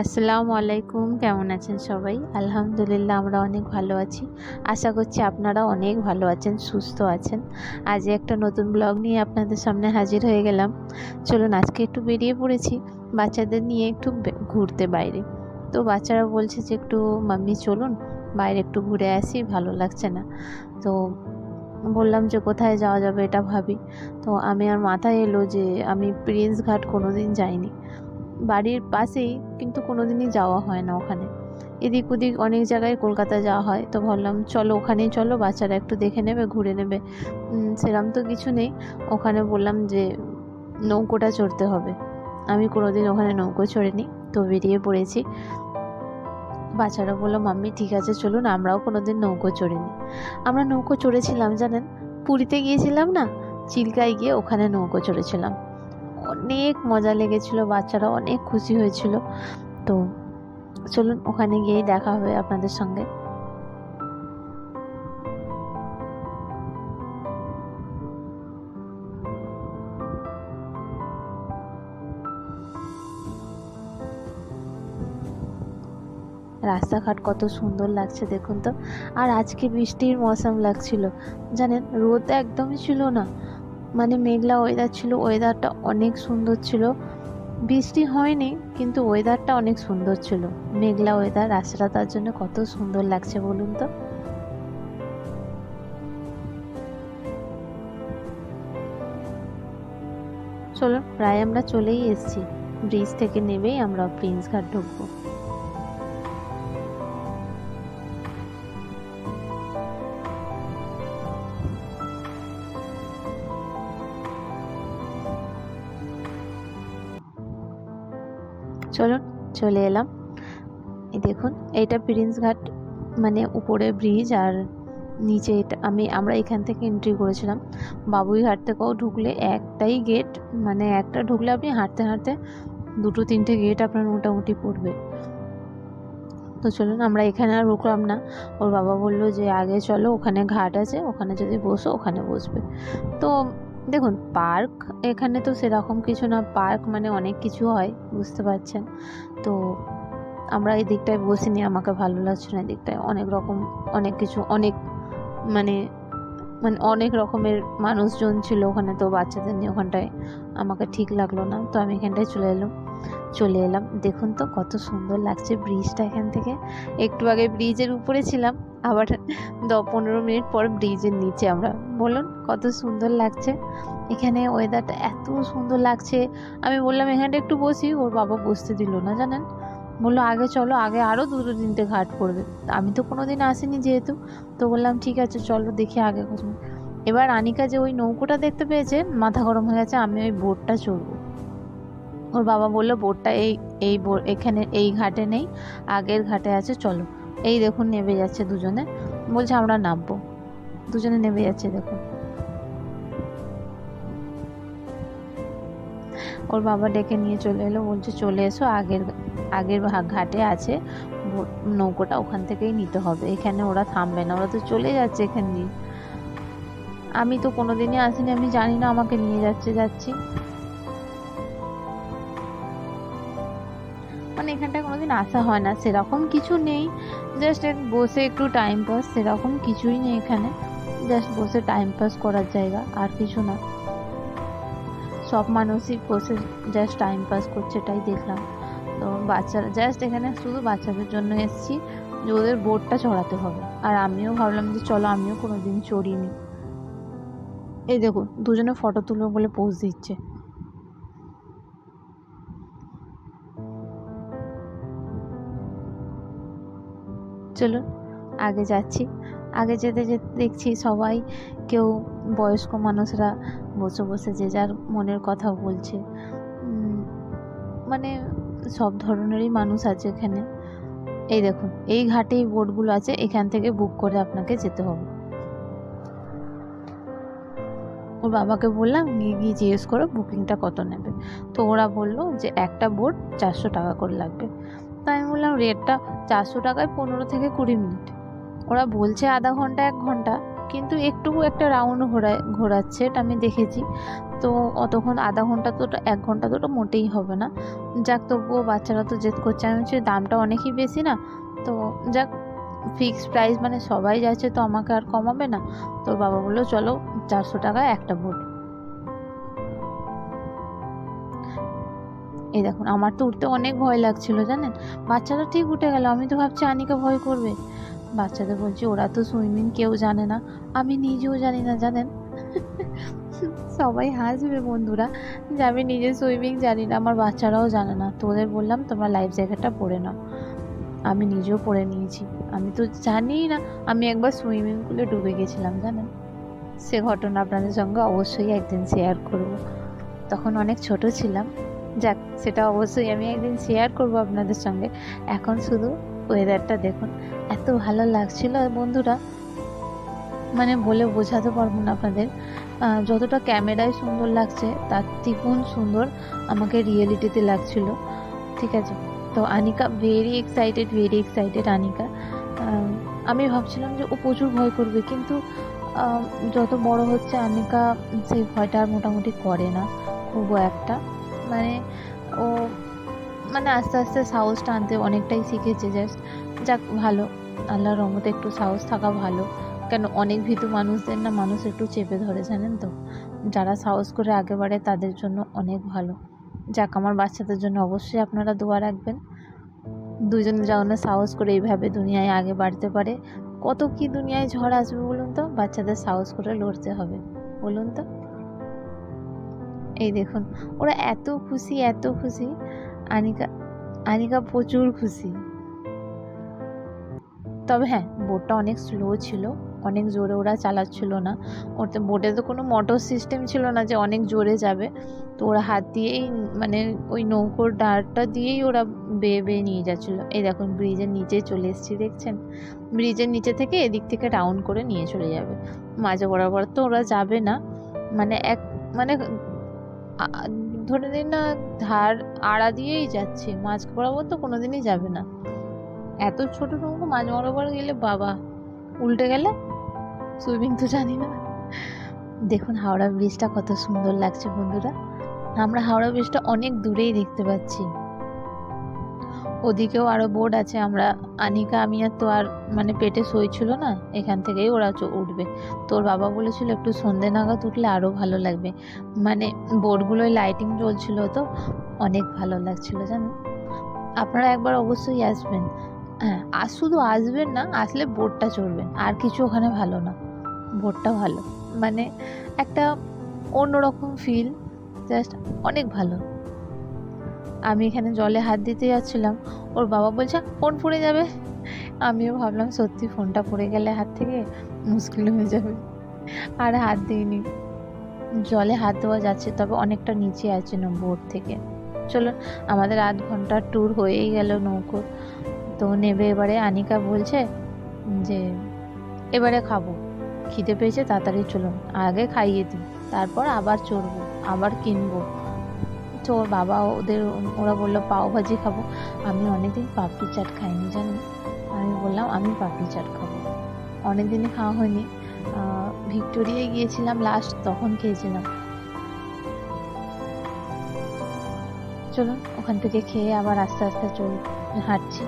আসসালামু আলাইকুম। কেমন আছেন সবাই? আলহামদুলিল্লাহ আমরা অনেক ভালো আছি। আশা করছি আপনারাও অনেক ভালো আছেন, সুস্থ আছেন। আজ একটা নতুন ব্লগ নিয়ে আপনাদের সামনে হাজির হয়ে গেলাম। চলুন আজকে একটু বেরিয়ে পড়েছি বাচ্চাদের নিয়ে একটু ঘুরতে বাইরে। তো বাচ্চারা বলছে যে একটু মাম্মি চলুন বাইরে একটু ঘুরে আসি, ভালো লাগছে না। তো বললাম যে কোথায় যাওয়া যাবে এটা ভাবি। তো আমি আর মাথায় এলো যে আমি প্রিন্স ঘাট কোনোদিন যাইনি। বাড়ির পাশেই, কিন্তু কোনোদিনই যাওয়া হয় না ওখানে। এদিক ওদিক অনেক জায়গায় কলকাতা যাওয়া হয়, তো ভাবলাম চলো ওখানেই চলো, বাচ্চারা একটু দেখে নেবে, ঘুরে নেবে। সেরকম তো কিছু নেই ওখানে। বললাম যে নৌকোটা চড়তে হবে, আমি কোনোদিন ওখানে নৌকো চড়িনি। তো বেরিয়ে পড়েছি। বাচ্চারা বললো মাম্মি ঠিক আছে চলুন, আমরাও কোনোদিন নৌকো চড়িনি। আমরা নৌকো চড়েছিলাম জানেন, পুরীতে গিয়েছিলাম না, চিল্কায় গিয়ে ওখানে নৌকো চড়েছিলাম। অনেক মজা লেগেছিল, বাচ্চারা অনেক খুশি হয়েছিল। তো চলুন ওখানে গিয়েই দেখা হবে আপনাদের সঙ্গে। রাস্তাঘাট কত সুন্দর লাগছে দেখুন তো। আর আজকে বৃষ্টির মৌসুম লাগছিল জানেন, রোদ একদমই ছিল না, মানে মেঘলা ওয়েদার ছিল। ওয়েদারটা অনেক সুন্দর ছিল, বৃষ্টি হয়নি কিন্তু ওয়েদারটা অনেক সুন্দর ছিল। মেঘলা ওয়েদার, রাস্তাটা তার জন্য কত সুন্দর লাগছে বলুন তো। চলুন প্রায় আমরা চলেই এসেছি, ব্রিজ থেকে নেমেই আমরা প্রিন্স ঘাট ঢুকবো। চলুন চলে এলাম। এই দেখুন এইটা প্রিন্স ঘাট, মানে উপরে ব্রিজ আর নিচে এটা আমরা এখান থেকে এন্ট্রি করেছিলাম। বাবুইঘাট থেকেও ঢুকলে একটাই গেট, মানে একটা ঢুকলে আপনি হাঁটতে হাঁটতে দুটো তিনটে গেট আপনার মোটামুটি পড়বে। তো চলুন আমরা এখানে আর রুকলাম না। ওর বাবা বললো যে আগে চলো, ওখানে ঘাট আছে, ওখানে যদি বসো ওখানে বসবে। তো দেখুন পার্ক এখানে তো সেরকম কিছু না, পার্ক মানে অনেক কিছু হয় বুঝতে পারছেন। তো আমরা এই দিকটায় বসিনি, আমাকে ভালো লাগছে না। এদিকটায় অনেক রকম অনেক কিছু, অনেক মানে মানে অনেক রকমের মানুষজন ছিল ওখানে। তো বাচ্চাদের নিয়ে ওখানটায় আমাকে ঠিক লাগলো না, তো আমি এখানটায় চলে এলাম। দেখুন তো কত সুন্দর লাগছে ব্রিজটা এখান থেকে। একটু আগে ব্রিজের উপরে ছিলাম, আবার 10-15 মিনিট পর ব্রিজের নিচে আমরা। বলুন কত সুন্দর লাগছে এখানে, ওয়েদারটা এত সুন্দর লাগছে। আমি বললাম এখানটা একটু বসি, ওর বাবা বসতে দিল না জানেন, বললো আগে চলো, আগে আরও দুটো তিনটে ঘাট পড়বে। আমি তো কোনোদিন আসিনি যেহেতু, তো বললাম ঠিক আছে চলো দেখি আগে কোথাও। এবার আনিকা যে ওই নৌকোটা দেখতে পেয়েছে, মাথা গরম হয়ে গেছে, আমি ওই বোটটা চড়বো। ওর বাবা বললো বোটটা এই এখানে এই ঘাটে নেই, আগের ঘাটে আছে, চলো। এই দেখুন নেমে যাচ্ছে দুজনে, বলছে আমরা নামবো। দুজনে নেমে যাচ্ছে দেখুন। ওর বাবা ডেকে নিয়ে চলে এলো, বলছে চলে এসো, আগের আগের ঘাটে আছে নৌকোটা, ওখান থেকেই নিতে হবে, এখানে ওরা থামবে না, ওরা তো চলে যাচ্ছে এখান দিয়ে। আমি তো কোনোদিনই আসিনি, আমি জানি না, আমাকে নিয়ে যাচ্ছি। মানে এখানটায় কোনোদিন আসা হয় না, সেরকম কিছু নেই, জাস্ট বসে একটু টাইম পাস, সেরকম কিছুই নেই এখানে, জাস্ট বসে টাইম পাস করার জায়গা, আর কিছু না। সব মানুষই বসে জাস্ট টাইম পাস করছে, এটাই দেখলাম। তো বাচ্চারা জাস্ট এখানে শুধু বাচ্চাদের জন্য এসেছি, যে ওদের বোটটা চড়াতে হবে। আর আমিও ভাবলাম যে চলো আমিও কোনোদিন চড়িনি। এই দেখুন দুজনে ফটো তুলবো বলে পোজ দিচ্ছে। চলুন আগে যাচ্ছি। আগে যেতে যেতে দেখছি সবাই, কেউ বয়স্ক মানুষরা বসে বসে যে যার মনের কথা বলছে। মানে সব ধরনেরই মানুষ আছে এখানে। এই দেখুন এই ঘাটেই বোটগুলো আছে, এখান থেকে বুক করে আপনাকে যেতে হবে। ওর বাবাকে বললাম গিয়ে জিজ্ঞেস করো বুকিংটা কত নেবে। তো ওরা বললো যে একটা বোট 400 টাকা করে লাগবে। তাই আমি বললাম রেটটা 400 টাকায় 15 থেকে 20 মিনিট। ওরা বলছে আধা ঘন্টা 1 ঘন্টা, কিন্তু একটু একটা রাউন্ড ঘোরাচ্ছে, এটা আমি দেখেছি। তো অতক্ষণ আধা ঘন্টা তো 1 ঘন্টা তো মোটেই হবে না। যাক, তবুও বাচ্চারা তো জেদ করছে। আমি বলছি দামটা অনেকই বেশি না, তো যাক ফিক্সড প্রাইস, মানে সবাই যাচ্ছে তো আমাকে আর কমাবে না। তো বাবা বললো চলো 400 টাকায় একটা বোট। এই দেখুন, আমার তো উঠতে অনেক ভয় লাগছিল জানেন। বাচ্চারা ঠিক উঠে গেল, আমি তো ভাবছি আনিকা ভয় করবে। বাচ্চাদের বলছি ওরা তো সুইমিং কেউ জানে না, আমি নিজেও জানি না জানেন। সবাই হাসবে বন্ধুরা যে আমি নিজে সুইমিং জানি না, আমার বাচ্চারাও জানে না। তো ওদের বললাম তোমরা লাইফ জ্যাকেটটা পরে নাও। আমি নিজেও পরে নিয়েছি, আমি তো জানিই না। আমি একবার সুইমিং পুলে ডুবে গেছিলাম জানেন, সে ঘটনা আপনাদের সঙ্গে অবশ্যই একদিন শেয়ার করব। তখন অনেক ছোট ছিলাম, যাক সেটা অবশ্যই আমি একদিন শেয়ার করব আপনাদের সঙ্গে। এখন শুধু ওয়েদারটা দেখুন, এত ভালো লাগছিল বন্ধুরা, মানে বলে বোঝাতে পারবো না আপনাদের। যতটা ক্যামেরায় সুন্দর লাগছে তার দ্বিগুণ সুন্দর আমাকে রিয়েলিটিতে লাগছিল। ঠিক আছে, তো আনিকা ভেরি এক্সাইটেড আনিকা। আমি ভাবছিলাম যে ও প্রচুর ভয় করবে, কিন্তু যত বড় হচ্ছে আনিকা সেই ভয়টা আর মোটামুটি করে না খুবও একটা। মানে ও মানে আস্তে আস্তে সাহসটা আনতে অনেকটাই শিখেছে। জাস্ট যাক ভালো, আল্লাহর রহমতে একটু সাহস থাকা ভালো। কেন অনেক ভীতু মানুষদের না মানুষ একটু চেপে ধরে জানেন তো, যারা সাহস করে আগে বাড়ে তাদের জন্য অনেক ভালো। যাক, আমার বাচ্চাদের জন্য অবশ্যই আপনারা দোয়া রাখবেন, দুজনে যেন সাহস করে এইভাবে দুনিয়ায় আগে বাড়তে পারে। কত কি দুনিয়ায় ঝড় আসবে বলুন তো, বাচ্চাদের সাহস করে লড়তে হবে বলুন তো। এই দেখুন ওরা এত খুশি। আনিকা আনিকা প্রচুর খুশি। তবে হ্যাঁ, বোটটা অনেক স্লো ছিল, অনেক জোরে ওরা চালাচ্ছিল না। ওতে বোটে তো কোনো মোটর সিস্টেম ছিল না যে অনেক জোরে যাবে। তো ওরা হাত দিয়েই, মানে ওই নৌকোর ডাঁড়টা দিয়েই ওরা বেয়ে নিয়ে যাচ্ছিলো। এই দেখুন ব্রিজের নিচে চলে এসেছি, দেখছেন? ব্রিজের নিচে থেকে এদিক থেকে রাউন্ড করে নিয়ে চলে যাবে। মাঝে বরাবর তো ওরা যাবে না, মানে মানে ধরে নিন না ধার আড়া দিয়েই যাচ্ছে, মাঝ বরাবর তো কোনোদিনই যাবে না। এত ছোট নৌকো মাঝ বরাবর গেলে বাবা, উল্টে গেলে সুইমিং তো জানি না। দেখুন হাওড়া ব্রিজটা কত সুন্দর লাগছে বন্ধুরা। আমরা হাওড়া ব্রিজটা অনেক দূরেই দেখতে পাচ্ছি। ওদিকেও আরো বোট আছে। আমরা আনিকা আমি আর তো আর মানে পেটে সই ছিল না, এখান থেকেই ওরা উঠবে। তোর বাবা বলেছিল একটু সন্ধে নাগাদ উঠলে আরো ভালো লাগবে, মানে বোটগুলোয় লাইটিং জ্বলছিল তো অনেক ভালো লাগছিল জানেন। আপনারা একবার অবশ্যই আসবেন। হ্যাঁ, আর শুধু আসবেন না, আসলে বোটটা চড়বেন, আর কিছু ওখানে ভালো না, বোটটা ভালো। মানে একটা অন্যরকম ফিল, জাস্ট অনেক ভালো। আমি এখানে জলে হাত দিতে যাচ্ছিলাম, ওর বাবা বলছে ফোন পড়ে যাবে। আমিও ভাবলাম সত্যি ফোনটা পড়ে গেলে হাত থেকে মুশকিল হয়ে যাবে, আর হাত দিইনি। জলে হাত দেওয়া যাচ্ছে, তবে অনেকটা নিচে আছে না বোট থেকে। চলুন, আমাদের 8 ঘন্টার ট্যুর হয়েই গেল নৌকো। তো নেবে এবারে আনিকা বলছে যে এবারে খাবো, খিদে পেয়েছে তাড়াতাড়ি চলুন, আগে খাইয়ে দিই, তারপর আবার চড়বো, আবার কিনবো। তো ওর বাবা ওরা বললো পাও ভাজি খাবো। আমি অনেকদিন পাপড়ি চাট খাইনি জানেন। আমি বললাম আমি পাপড়ি চাট খাবো, অনেকদিনই খাওয়া হয়নি। ভিক্টোরিয়ায় গিয়েছিলাম লাস্ট, তখন খেয়েছিলাম। চলুন ওখান থেকে খেয়ে আবার আস্তে আস্তে হাঁটছি।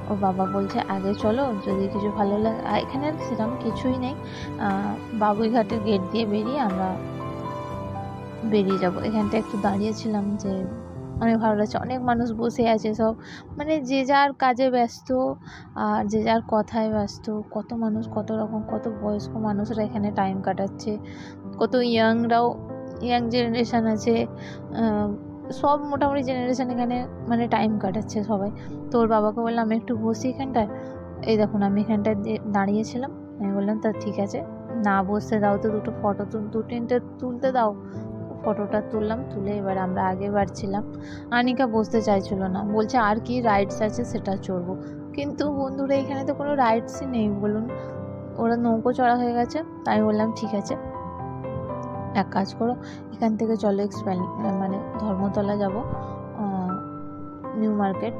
ওর বাবা বলছে আগে চলো, যদি কিছু ভালো লাগে। এখানে আর সেরকম কিছুই নেই, বাবুইঘাটের গেট দিয়ে বেরিয়ে আমরা বেরিয়ে যাব। এখানটা একটু দাঁড়িয়েছিলাম, যে অনেক ভালো লাগছে, অনেক মানুষ বসে আছে সব, মানে যে যার কাজে ব্যস্ত আর যে যার কথায় ব্যস্ত। কত মানুষ, কত রকম, কত বয়স্ক মানুষরা এখানে টাইম কাটাচ্ছে, কত ইয়াং জেনারেশান আছে, সব মোটামুটি জেনারেশান এখানে মানে টাইম কাটাচ্ছে সবাই। তো ওর বাবাকে বললাম আমি একটু বসি এখানটায়। এই দেখুন আমি এখানটায় দাঁড়িয়েছিলাম, আমি বললাম তা ঠিক আছে, না বসতে দাও তো, দুটো ফটো তুলতে দাও। ফটোটা তুললাম, তুলে এবার আমরা আগে বাড়ছিলাম। আনিকা বসতে চাইছিল না, বলছে আর কি রাইডস আছে সেটা চড়বো। কিন্তু বন্ধুরা এখানে তো কোনো রাইডসই নেই বলুন, ওরা নৌকো চড়া হয়ে গেছে। আমি বললাম ঠিক আছে, এক কাজ করো, এখান থেকে চলো মানে ধর্মতলা যাব, নিউ মার্কেট।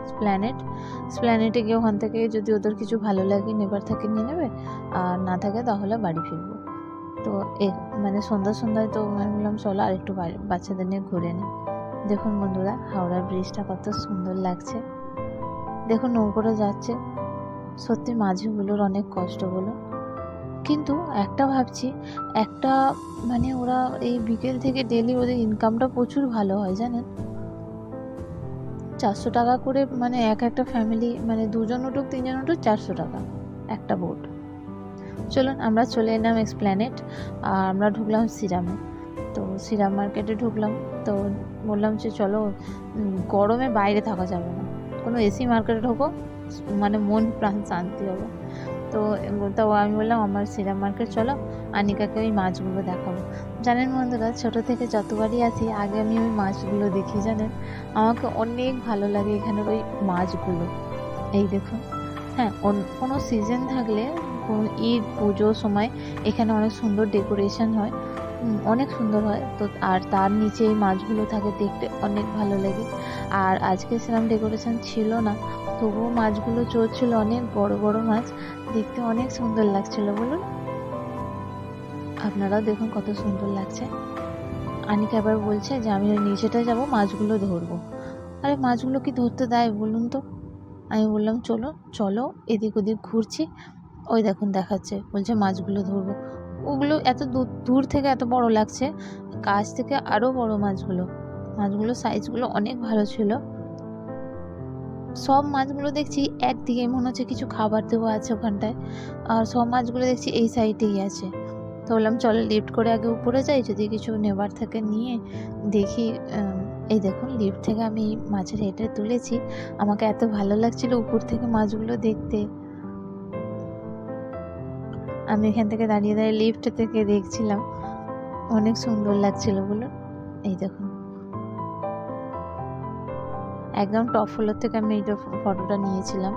স্প্ল্যানেটে গিয়ে ওখান থেকে যদি ওদের কিছু ভালো লাগে নেবার থাকে নিয়ে নেবে, আর না থাকে তাহলে বাড়ি ফিরবো। তো মানে সন্ধ্যায় তো আমি বললাম চলো আর একটু বাচ্চাদের নিয়ে ঘুরে নিই। দেখুন বন্ধুরা, হাওড়া ব্রিজটা কত সুন্দর লাগছে। দেখুন নৌকোটা যাচ্ছে, সত্যি মাঝিগুলোর অনেক কষ্ট বলো। কিন্তু একটা ভাবছি, একটা মানে ওরা এই বিকেল থেকে ডেলি ওদের ইনকামটা প্রচুর ভালো হয় জানেন। 400 টাকা করে, মানে একটা ফ্যামিলি, মানে 2জন উঠুক 3জন উঠুক 400 টাকা একটা বোট। চলুন আমরা চলে এলাম এক্সপ্ল্যানেড, আর আমরা ঢুকলাম সিরামে। তো সিরাম মার্কেটে ঢুকলাম, তো বললাম যে চলো, গরমে বাইরে থাকা যাবে না, কোনো এসি মার্কেটে ঢোকো, মানে মন প্রাণ শান্তি হবে। তো আমি বললাম আমার সিরাম মার্কেট চলো, আনিকাকে ওই মাছগুলো দেখাবো। জানেন বন্ধুরা, ছোট থেকে যতবারই আসি আগে আমি ওই মাছগুলো দেখি জানেন, আমাকে অনেক ভালো লাগে এখানের ওই মাছগুলো। এই দেখুন, হ্যাঁ, কোনো সিজন থাকলে, কোনো ঈদ পুজোর সময় এখানে অনেক সুন্দর ডেকোরেশন হয়, অনেক সুন্দর হয়। তো আর তার নিচে এই মাছগুলো থাকে, দেখতে অনেক ভালো লাগে। আর আজকে সেরকম ডেকোরেশন ছিল না, তবুও মাছগুলো চলছিল, অনেক বড় বড় মাছ, দেখতে অনেক সুন্দর লাগছিল বলুন। আপনারাও দেখুন কত সুন্দর লাগছে। আনিকা আবার বলছে যে আমি ওই নিচেটা যাবো, মাছগুলো ধরবো। আরে মাছগুলো কি ধরতে দেয় বলুন তো? আমি বললাম চলো চলো, এদিক ওদিক ঘুরছি, ওই দেখুন দেখাচ্ছে, বলছে মাছগুলো ধরবো। ওগুলো এত দূর থেকে এত বড় লাগছে, কাছ থেকে আরও বড় মাছগুলো সাইজগুলো অনেক ভালো ছিল। সব মাছগুলো দেখছি একদিকে, মনে হচ্ছে কিছু খাবার দেওয়া আছে ওখানটায়, আর সব মাছগুলো দেখছি এই সাইডেই আছে। তো বললাম চলো লিফট করে আগে উপরে যাই, যদি কিছু নেবার থাকে নিয়ে দেখি। এই দেখুন লিফট থেকে আমি মাছের হেঁটে তুলেছি, আমাকে এত ভালো লাগছিল উপর থেকে মাছগুলো দেখতে। আমি এখান থেকে দাঁড়িয়ে লিফট থেকে দেখছিলাম, অনেক সুন্দর লাগছিল বলুন। এই দেখুন একদম টপ ফ্লোর থেকে আমি এই ফটোটা নিয়েছিলাম।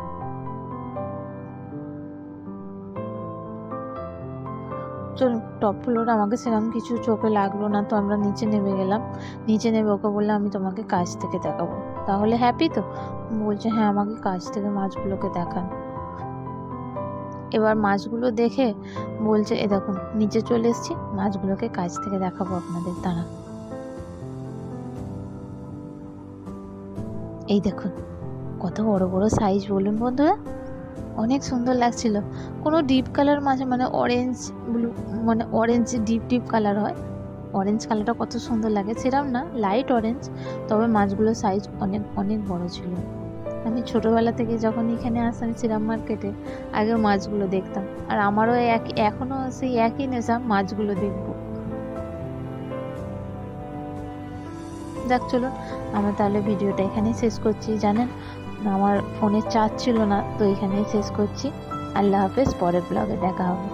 চলুন, টপ ফ্লোর আমাকে সেরকম কিছু চোখে লাগলো না, তো আমরা নিচে নেমে গেলাম। নিচে নেমে ওকে বললাম আমি তোমাকে কাছ থেকে দেখাবো, তাহলে হ্যাপি তো? বলছে হ্যাঁ, আমাকে কাছ থেকে মাছগুলোকে দেখান। এবার মাছগুলো দেখে বলছে এ দেখুন নিচে চলে এসেছি, মাছগুলোকে কাছ থেকে দেখাবো আপনাদের, দাঁড়া। এই দেখুন কত বড় বড় সাইজ বলুন বন্ধুরা, অনেক সুন্দর লাগছিল। কোনো ডিপ কালার মাঝে, মানে অরেঞ্জ ব্লু, মানে অরেঞ্জ ডিপ কালার হয়, অরেঞ্জ কালারটা কত সুন্দর লাগে, সেরকম না, লাইট অরেঞ্জ, তবে মাছগুলোর সাইজ অনেক অনেক বড় ছিল। আমি ছোটোবেলা থেকে যখন এখানে আসতাম শ্রীরাম মার্কেটে, আগে মাছগুলো দেখতাম, আর আমারও এখনও সেই একই নেশা, মাছগুলো দেখবো। যাক চলুন, আমরা তাহলে ভিডিওটা এখানেই শেষ করছি। জানেন আমার ফোনে চার্জ ছিল না, তো এখানেই শেষ করছি। আল্লাহ হাফেজ, পরের ব্লগে দেখা হবে।